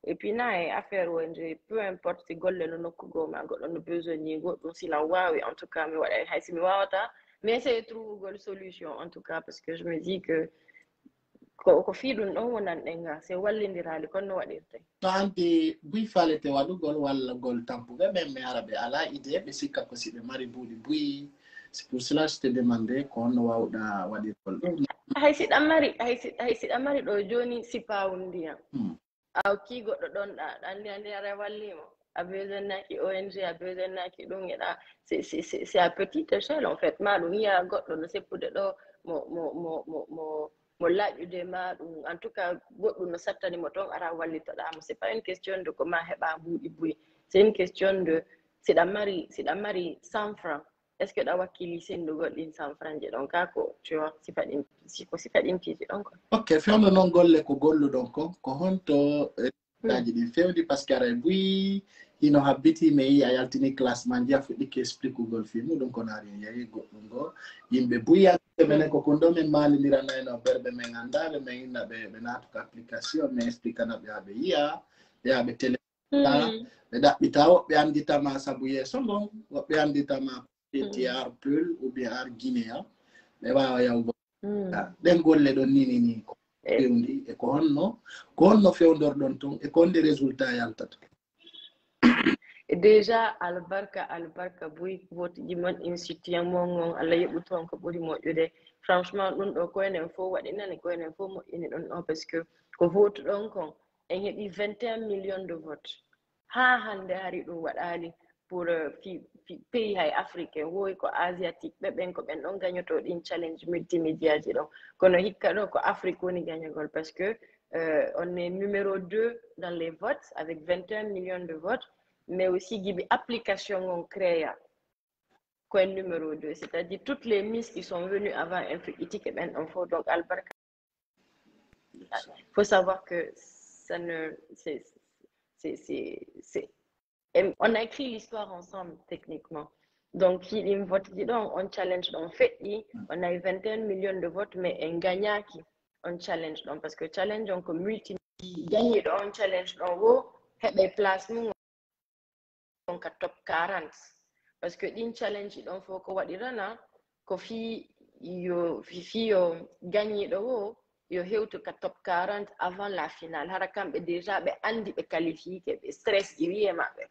et puis na e affaire ONG peu importe si golle no nokkugo ma goɗɗo no besoin ni goɗɗum sila wawi en tout cas mi waɗa hay si mi wawata mais essayer trouvugol solution en tout cas parce que je me dis que ko fiɗum ɗon wonanɗen ga se wallidirali kon no waɗirte to anti buy falete waɗugol walla gol tampuga ɓen mi ara ɓe ala idée ɓe sikka ko si ɓe mari buuɗi buyi c'est pour cela je te demandé ko honno wawɗa waɗirgol ɗum hay siɗa mari ɗo joni sipawum ndiyam aw ki goɗɗo ɗon ɗa andi ara wallimo a besoin naki ONG a besoin naki ɗum eɗa c'est à petite échelle en fait ma ɗum yiya goɗɗo no seppude ɗo mo laƴude ma ɗum en tout cas goɗɗum no sattanimo toon ara wallitoɗamo c'est pas une question de comment heɓa buuɗi buyi c'est une question de siɗa mari 100 francs est ce que ɗa wakkili sendugol ɗin 100 francs je ɗon ka ko tu vois ko sifa ɗin piiji ɗon ko ok fewno noon golle ko golluɗon ko honto taji ɗin fewdi par ce que ara buyi hino habbiti mi yi a yaltini classe ma jiya fuɗɗike expliquegol fi muɗum kono ari yeyi goɗɗum go yimɓe buyiyaɓe menen ko kon ɗo min maalidiranayno ɓerɓe men andaɓe min inna ɓe natuka application min expliquanaɓe ha ɓe yiya ɓe ha ɓe télé ɓe ɗaɓɓita woɓɓe anditama saabu yeeso ngon woɓɓe anditama TR Peul ou bien ar Guinéa ɓe wawa yawgo ɗen golle ɗon ni ko fewndi e ko honno fewdorɗon ton e ko honde résultat yaltata déjà albarka boy wotiɗi mon institution mon Allah yeɓu toon ko ɓuri moƴƴude franchement ɗum ɗo koyenen fof waɗinani koyenen fof moƴƴini ɗum ɗon parce que ko vote ɗon kon en heɓi 21 millions de votes ha hande hari ɗum waɗali pour pays africain woy ko asiatique ɓe ko ɓen ɗon gagnoto ɗin challenge multimédia ji ɗon kono hikka ɗo ko Afrique woni gagnagol parce que on est numéro 2 dans les votes avec 21 millions de votes, mais aussi gibi application on crée quoi numéro 2, c'est-à-dire toutes les Miss qui sont venues avant Itik et Ben Info, donc Albarka. Il faut savoir que ça ne on a écrit l'histoire ensemble techniquement. Donc il vote on challenge on fait on a eu 21 millions de votes mais un gagnant qui on challenge donc parce que challenge on comme multi gagner on challenge on go des places nous on top 40 parce que une challenge on faut ko wadirana ko fi yo gagner do yo hewto ka top 40 avant la finale hara kambe déjà be andi be qualifié be stress di wi e mabbe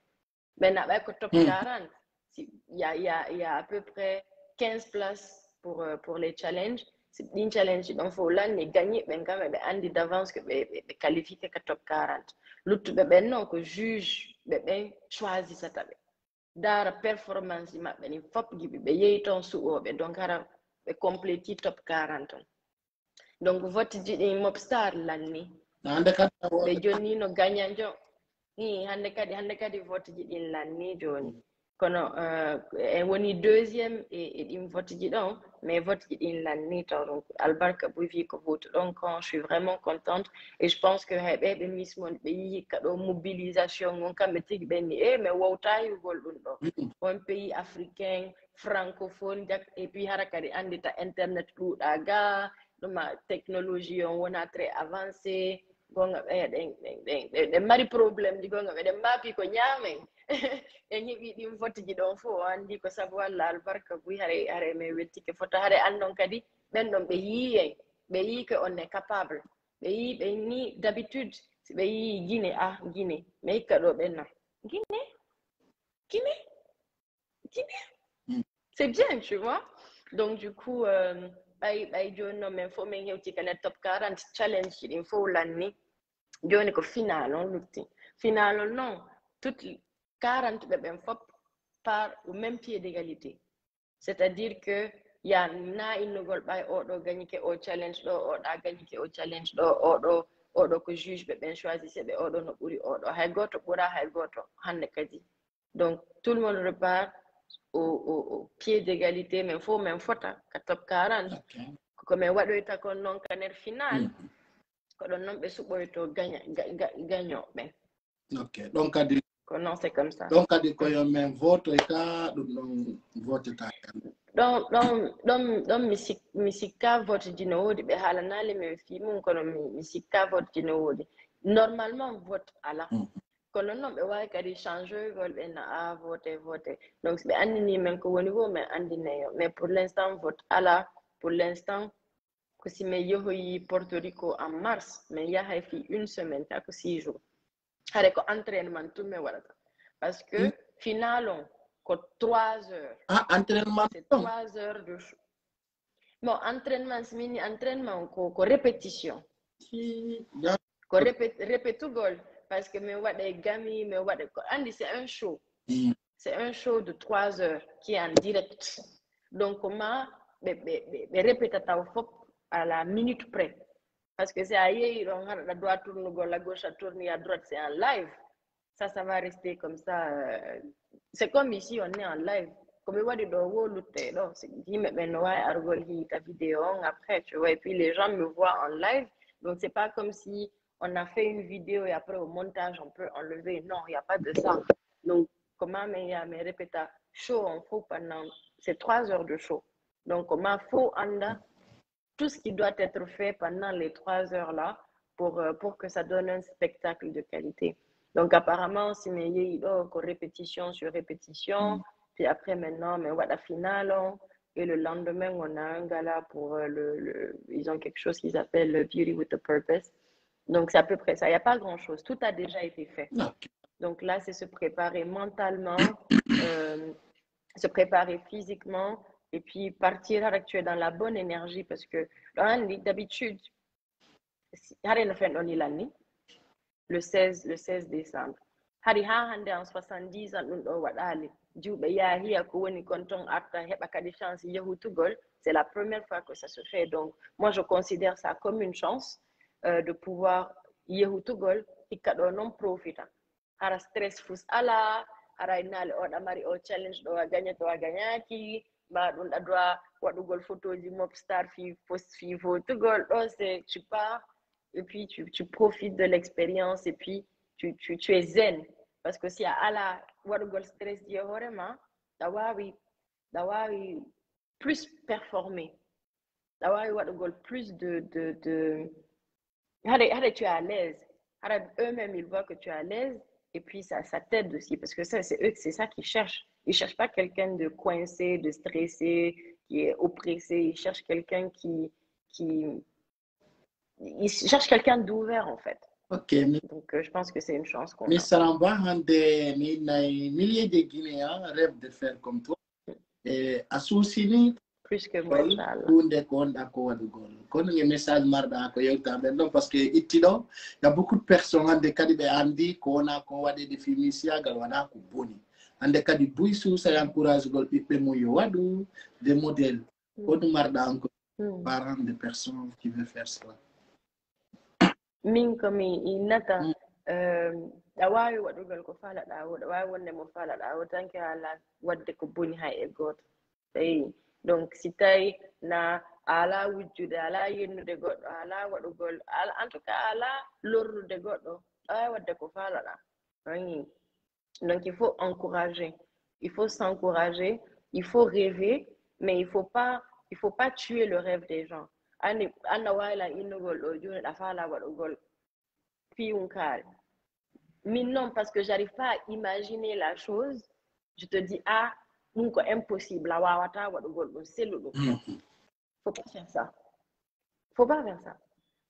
ben avec top 40 il y a à peu près 15 places pour les challenges. C'est une challenge donc faut là ne gagner ben quand même andi d'avance que be qualifié ka top 40 l'autre ben non que juge ben choisi ça tabe dara performance mabbe ni fop gibi be yeyton suobe donc hara be compléter top 40 donc vote di mobstar lanni be joni no gagnanjo ni hande kadi vote ji din lanni joni kono woni deuxième et din vote ji don mais vote ji din lanni taw donc Albarka Bouvi ko vote donc je suis vraiment contente et je pense que be Miss Monde be yi kado mobilisation on kam tigi ben ni mais wawtayi gol dun do un pays africain francophone et puis harakadi andita internet duda ga duma technologie on wona très avancé gonga ɓe mari probléme ji gonga ɓeɗen maapi ko ñaamen e heɓi ɗin fotiji ɗon fo o anndi ko sabu Allah Albarka Bouy hare min wettike foto hare anndon kadi ɓen ɗon ɓe yii ɓe yii que on est capable ɓe yii ɓe ni d'habitude si ɓe yii Guinée mais hikka ɗo ɓenna Guinée c'est bien tu vois donc du coup ɓay joni noon min fof min hewti kane top 40 challenge ɗin fof lanni joni ko final on lutti final on non toutes 40 ɓen fop par au même pied d'égalité c'est-à-dire que ya na innugol ɓay oɗo gagnike o challenge ɗo oɗa gagnike o challenge ɗo oɗo ko juge ɓen choisissé ɓe oɗo no ɓuri oɗo hay goto ɓura hay goto hande kadi donc tout le monde repart au pied d'égalité mais faut même fota ka top 40 ko min waɗoyta kon noon ka nder final ko ɗon noon ɓe suɓoyto gagnooɓe ok donc kadi ko non c'est comme ça donc kadi koyo men vote ka ɗum ɗon voteta ɗon mi sikka vote ji no woodi ɓe haalanali min fi mum kono mi sikka vote ji no woodi normalement vote ala kono noon ɓe wawi kadi changeugol ɓe na vote donc ɓe andini men ko woni wo min andinayo mais pour l'instant vote ala pour l'instant ko si min yehoyi Porto Rico en mars min yahay fi une semaine ta ko 6 jours hare ko entraînement tout min waɗata parce que final on ko 3 heures entraînement c'est 3 heures de bon entraînement simini entraînement ko répétition ko répétugol parce que min waɗa gami min waɗa ko andi c'est un show de 3 heures qui est en direct donc comment ɓe répétata fop à la minute près parce que c'est à yeeyi ɗon haɗa droite tournugol à gauche à tourner à droite c'est en live ça va rester comme ça c'est comme ici on est en live comme waɗi ɗo wo lutte ɗo yimɓe ɓen no wawi argol hiita vidéo on après tu vois et puis les gens me voient en live donc c'est pas comme si on a fait une vidéo et après au montage on peut enlever non il n'y a pas de ça donc comment mais répéta show on faut pendant c'est 3 heures de show donc comment faut anda tout ce qui doit être fait pendant les 3 heures là pour que ça donne un spectacle de qualité donc apparemment si mais il y a répétition sur répétition puis après maintenant mais voilà finale et le lendemain on a un gala pour ils ont quelque chose qu'ils appellent le Beauty with a Purpose donc c'est à peu près ça il n'y a pas grand chose tout a déjà été fait donc là c'est se préparer mentalement se préparer physiquement et puis partir avec tu es dans la bonne énergie parce que d'habitude le 16 décembre hari ha hande en 70 ans ɗum ɗo waɗali juuɓe yaahiya ko woni kon ton arta heɓa kadi chance yehutugol. C'est la première fois que ça se fait, donc moi je considère ça comme une chance de pouvoir yehutugol hikka ɗo non profita hara stress fus ala hara inale o ɗamari o challenge ɗo a gagnate o a gagnaki mba ɗum ɗadoa waɗugol photoji mobstar fi post fi votugol ɗo c'est tu pars et puis tu profites de l'expérience et puis tu es zen parce que si a ala waɗugol stress je hoorema ɗa wawi plus performer ɗa wawi waɗugol plus de hade tu es à l'aise eux-mêmes ils voient que tu es à l'aise et puis ça t'aide aussi parce que ça c'est ça qu'ils cherchent. Ils cherchent pas quelqu'un de coincé, de stressé, qui est oppressé. Ils cherchent quelqu'un ils cherchent quelqu'un d'ouvert en fait. Ok. Donc je pense que c'est une chance qu'on a. Mais Saramba, des milliers de Guinéens rêvent de faire comme toi. Et à Soussini, plus que moi, Inch'Allah. Message marda parce que il y a beaucoup de personnes qui andi qu'on a des films galwana ko boni ande kadi buisu ça encourage gol pipe moyo wadu des modèles ko marda encore parents de personnes qui veulent faire cela min komi inata da wawi waɗugol ko fala ɗawo da wawi wonde mo fala ɗawo tanke ala wadde ko boni hay e goto eyi donc si tawi na ala wujjude ala yennude goɗɗo ala waɗugol en tout cas ala lornude goɗɗo da wawi wadde ko fala ɗa donc il faut encourager, il faut s'encourager, il faut rêver, mais il faut pas tuer le rêve des gens. Mais non, parce que j'arrive pas à imaginer la chose, je te dis, c'est impossible. Faut pas faire ça. Faut pas faire ça.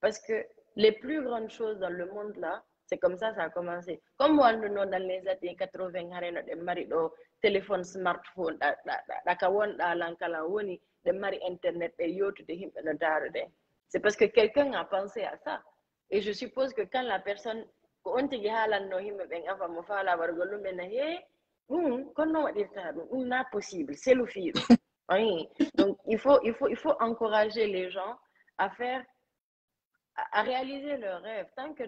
Parce que les plus grandes choses dans le monde là, c'est comme ça a commencé. Comme moi, nous, dans les années 80, on téléphone smartphone, internet, c'est parce que quelqu'un a pensé à ça. Et je suppose que quand la personne, possible, c'est le fil. Donc, il faut encourager les gens à réaliser leurs rêves. Tant que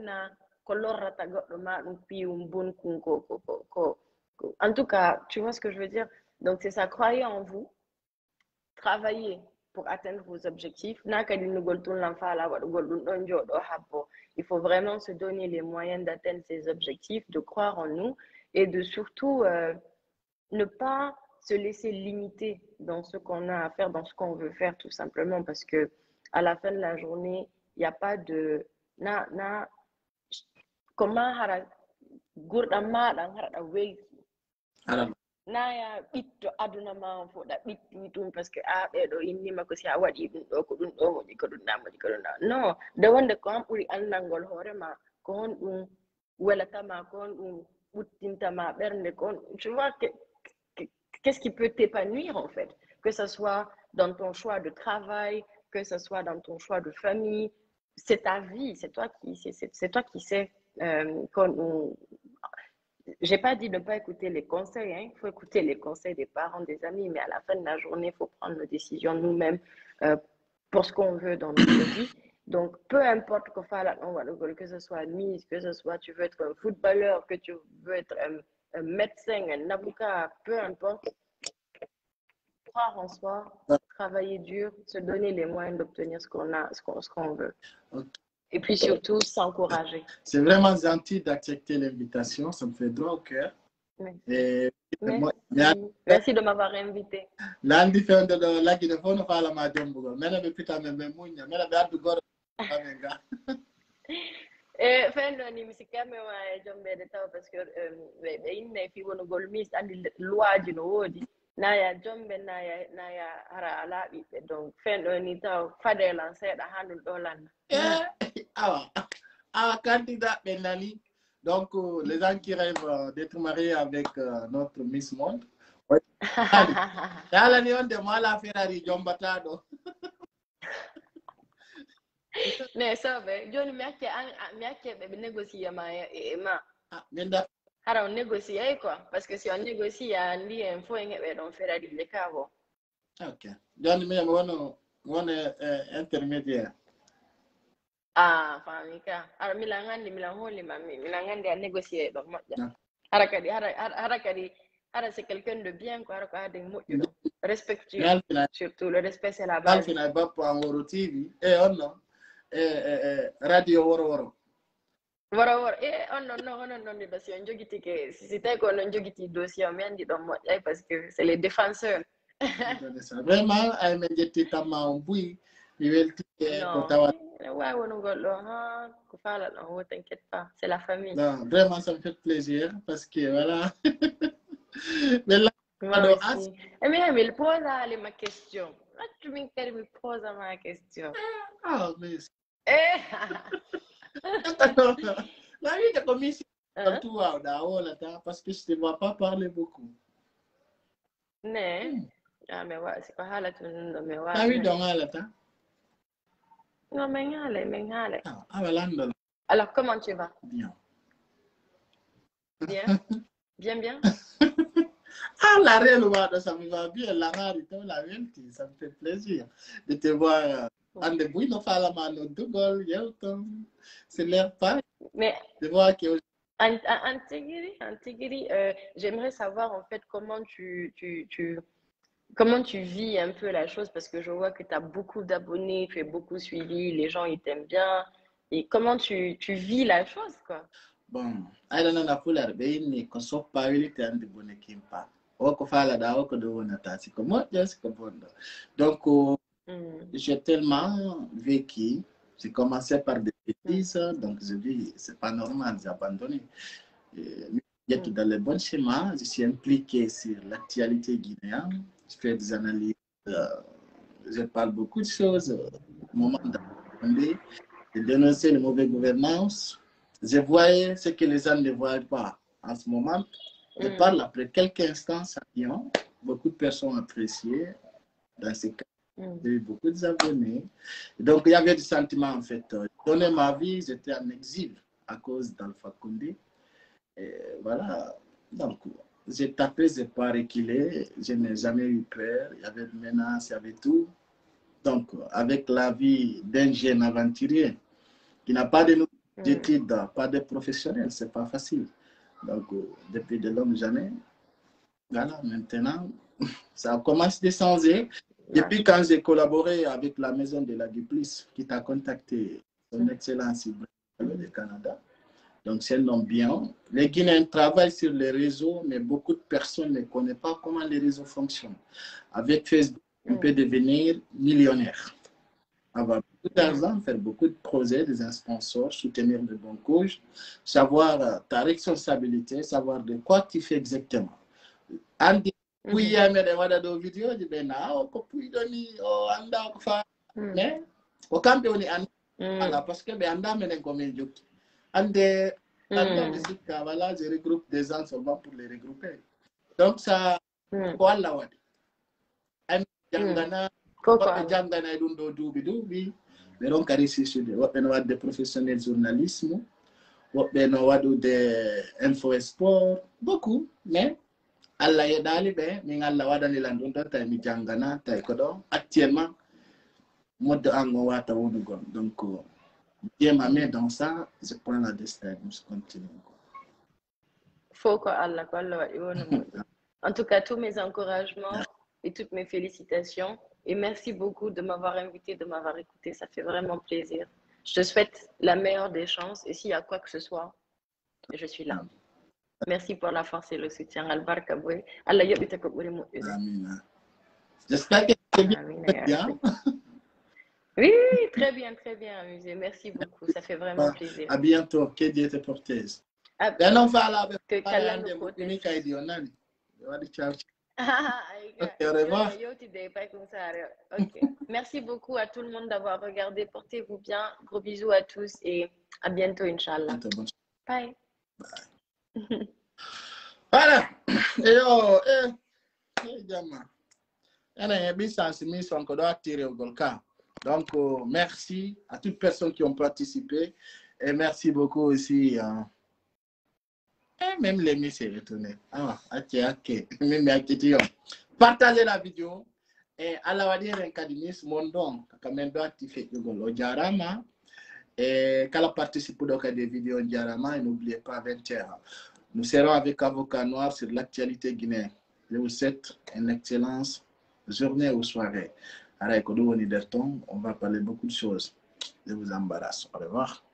en tout cas, tu vois ce que je veux dire? Donc, c'est ça, croyez en vous, travaillez pour atteindre vos objectifs. Il faut vraiment se donner les moyens d'atteindre ces objectifs, de croire en nous et de surtout ne pas se laisser limiter dans ce qu'on a à faire, dans ce qu'on veut faire, tout simplement, parce que à la fin de la journée, il n'y a pas de comment naya ɓitto aduna ma foɗa ɓitti ɗum parce que ɓeɗo innima ko si a waɗi ɗum ɗo ko ɗum ɗo moƴi ko ɗum na moƴi ko ɗum na non nde wonde ko han ɓuri andalngol hoorema ko hon ɗum welatama ko hon ɗum ɓuttintama ɓernde ko hon tu vois qu'est-ce qui peut t'épanouir en fait, que ce soit dans ton choix de travail, que ce soit dans ton choix de famille, c'est ta vie, c'est toi qui sais. J'ai pas dit de ne pas écouter les conseils, hein. Il faut écouter les conseils des parents, des amis, mais à la fin de la journée, il faut prendre nos décisions nous-mêmes pour ce qu'on veut dans notre vie. Donc, peu importe que ce soit Miss, que ce soit tu veux être un footballeur, que tu veux être un médecin, un avocat, peu importe, croire en soi, travailler dur, se donner les moyens d'obtenir ce qu'on veut. Okay. Et puis surtout, s'encourager. C'est vraiment gentil d'accepter l'invitation, ça me fait droit au cœur. Merci. Et merci de m'avoir invité. L'andi fait de la qui ne faut pas la madame. Mais la putain me mounia, mais la bête de gore. Et fendo ni misikame wa jombe de taw parce que be inne fi wono gol mis andi loi ji no wodi naya jombe naya hara ala ɓiɓɓe donc fendo ni taw fadela seeɗa ha ɗum ɗo landa awa candidat ɓe nani donc les gens qui rêvent d'être mariés avec notre Miss Monde yalani on de mala Ferrari jombata ɗo ne soɓe joni mi acce ɓe négocier ma e ma min da hara on négocie quoi parce que si on négocie ya ndi en fo en heɓe ɗon feradi le kavo. Ok. Joni mi wono intermédiaire. Ah, fami ka. Hara mila ngandi mila holi mami mila ngandi a négocier ɗon moƴƴa. Hara kadi hara c'est quelqu'un de bien quoi hara ko hade moƴƴu ɗon. Respectueux. Surtout le respect c'est la base. Alfina bappo an Woro TV on no radio woro Woro on non ɗiɗo si on jogiti ke si tawi ko non jogiti dossier o mi andi ɗon moƴƴay parce que c'est les défenseurs. Vraiment ay men jetti tamma on buyi mi welti ko tawa wawi wonu goɗɗo ha ko faala ɗon ho t'inquiète pas c'est la famille. Non, vraiment ça me fait plaisir parce que voilà. Moi aussi. Et même il pose ma question. Là, tu me poses ma question. Ah, mais Eh. la vie de commission parce que je ne te vois pas parler beaucoup. Ne. Ah, mais ouais, c'est pas là tout le monde, mais ouais. La vie de non, mais ngale. Ah, voilà. Alors, comment tu vas? Bien. Bien. Ah, la réelle, ça me va bien. La réalité, ça me fait plaisir de te voir. Ande bouille no fala mano double, c'est l'air pas. Mais de voir que Antigiri, j'aimerais savoir en fait comment tu vis un peu la chose parce que je vois que tu as beaucoup d'abonnés, tu es beaucoup suivi, les gens ils t'aiment bien. Et comment tu vis la chose quoi? Bon, I don't know na fular be ni ko so pawili te ande bone kimpa. O ko fala da o ko do wona tasi ko mo yes ko bondo. Donc j'ai tellement vécu, j'ai commencé par des bêtises, donc je dis c'est pas normal, j'ai abandonné. J'étais dans le bon chemin, je suis impliqué sur l'actualité guinéenne, je fais des analyses, je parle beaucoup de choses, au moment de dénoncer les mauvaises gouvernances. Je voyais ce que les gens ne voient pas en ce moment. Je parle après quelques instants à Lyon. Beaucoup de personnes ont apprécié. Dans ce cas, j'ai eu beaucoup d'abonnés. Donc, il y avait du sentiment, en fait. Donner ma vie, j'étais en exil à cause d'Alpha Condé. Et voilà. Donc, j'ai tapé, j'ai pas reculé. Je n'ai jamais eu peur. Il y avait des menaces, il y avait tout. Donc, avec la vie d'un jeune aventurier qui n'a pas de d'études, pas de professionnels, c'est pas facile. Donc, depuis de longues années, voilà, maintenant, ça commence à changer. Depuis quand j'ai collaboré avec la maison de la Duplice, qui t'a contacté, son excellence du Canada. Donc, c'est un homme bien. Les Guinéens travaillent sur les réseaux, mais beaucoup de personnes ne connaissent pas comment les réseaux fonctionnent. Avec Facebook, on peut devenir millionnaire. Avoir beaucoup d'argent, faire beaucoup de projets, des sponsors, soutenir de bons causes, savoir ta responsabilité, savoir de quoi tu fais exactement. Andi, puis il y a des vidéos, je dis, mais au camp, on est en parce que anda menen comme il ande voilà, je regroupe des gens seulement pour les regrouper. Donc ça, quoi la wadi? Jangana ɗum ɗo duuɓi ɓe ɗon kadi sisude woɓɓe no wadde professionnel journalisme woɓɓe no waɗude info sport beaucoup mais Allah yeɗali ɓe min Allah waɗanilan ɗum ɗon tawi mi jangana tawi ko ɗo actuellement modde an o wata wonugol donc Dieu m'a mis dans ça je prends la destin je continue. Faut que Allah waɗi wonu. En tout cas tous mes encouragements et toutes mes félicitations. Et merci beaucoup de m'avoir invité, de m'avoir écouté. Ça fait vraiment plaisir. Je te souhaite la meilleure des chances. Et s'il y a quoi que ce soit, je suis là. Merci pour la force et le soutien. Albarka boy. Allah yobita ko buri mo. Amin. J'espère que c'est bien. Oui, très bien amusé. Merci beaucoup. Ça fait vraiment plaisir. À bientôt. Que Dieu te protège. Que qu'Allah nous protège. Ok, au revoir. Ok. Merci beaucoup à tout le monde d'avoir regardé. Portez-vous bien. Gros bisous à tous et à bientôt, Inch'Allah. Bye. Voilà. Donc, merci à toutes les personnes qui ont participé et merci beaucoup aussi. Même les miss est retourné. Ah, ok. Même partagez la vidéo. Et à la wadire Académie, mon don, quand même doit activer le Jarama. Et quand la participe donc à des vidéos Jarama, et n'oubliez pas 20h. Nous serons avec Avocat Noir sur l'actualité guinéenne. Je vous souhaite une excellente journée ou soirée. On va parler beaucoup de choses. Je vous embarrasse. Au revoir.